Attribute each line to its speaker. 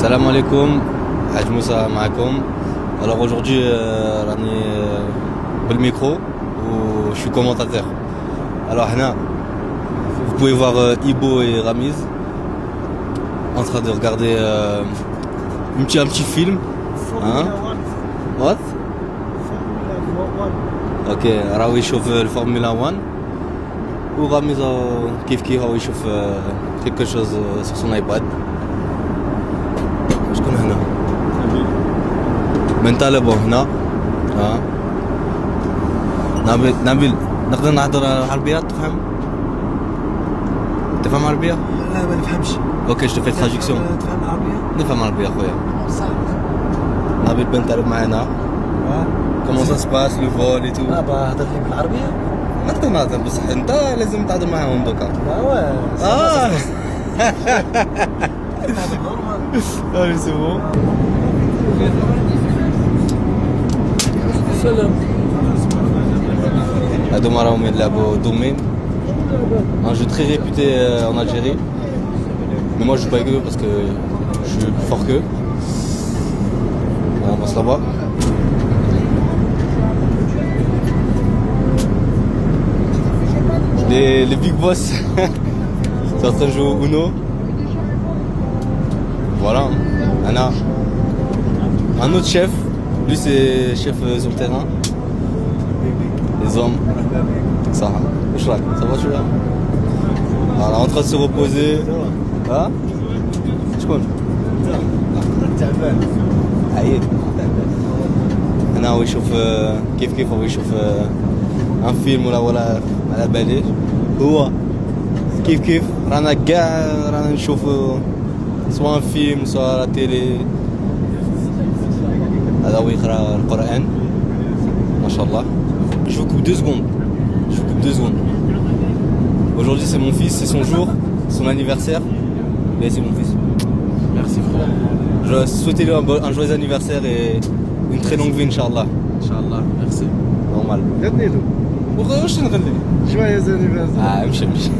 Speaker 1: Salam alaikum, Haj Moussa Maakoum. Alors aujourd'hui, rani le micro où je suis commentateur. Alors Hna, vous pouvez voir Ibo et Ramiz en train de regarder un petit film. Hein? What? Ok, راهو يشوف الفورمولا 1 ورامز كيف هو يشوف quelque chose sur son iPad. شكون هنا؟ من طالبو هنا؟ ها؟ نبيل نقدر نهضر عربية تفهم؟ تفهم عربية؟
Speaker 2: لا ما نفهمش.
Speaker 1: اوكي جو في تراجيكسيون.
Speaker 2: تفهم عربية؟
Speaker 1: نفهم عربية خويا. نبيل بن طالب معنا. كومون سا سباس لو فول اي تو؟
Speaker 2: هضر لي بالعربية؟
Speaker 1: نقدر نهضر بصح انت لازم تهضر معاهم دوكا. Allez, c'est bon.
Speaker 2: سلام.
Speaker 1: هادوما راهم يلعبوا دومين. Un jeu très réputé en Algérie. Mais moi je joue pas avec eux parce que je suis plus fort qu'eux. On passe là-bas. Les big boss sont en train de jouer au Uno. Voilà, Anna. Un autre chef, lui c'est chef sur le terrain. Les hommes. Ça va tu vois. Alors en train de se reposer. Hein? شكون؟
Speaker 2: تعبان.
Speaker 1: عييت. أنا هو يشوف كيف هو يشوف ان فيلم ولا على باليش. هو كيف رانا كاع رانا نشوفو سواء فيلم سواء على تيلي. هذا هو يقرا القرآن ما شاء الله. Je vous coupe 2 secondes. Aujourd'hui c'est mon fils, c'est son jour, son anniversaire. Et c'est mon fils.
Speaker 2: Merci frère.
Speaker 1: Je souhaite lui un joyeux anniversaire et une très longue vie Inch'Allah.
Speaker 2: Inch'Allah. Merci.
Speaker 1: Normal.
Speaker 2: غني له.
Speaker 1: واش نغني؟
Speaker 2: Joyeux anniversaire.
Speaker 1: مشي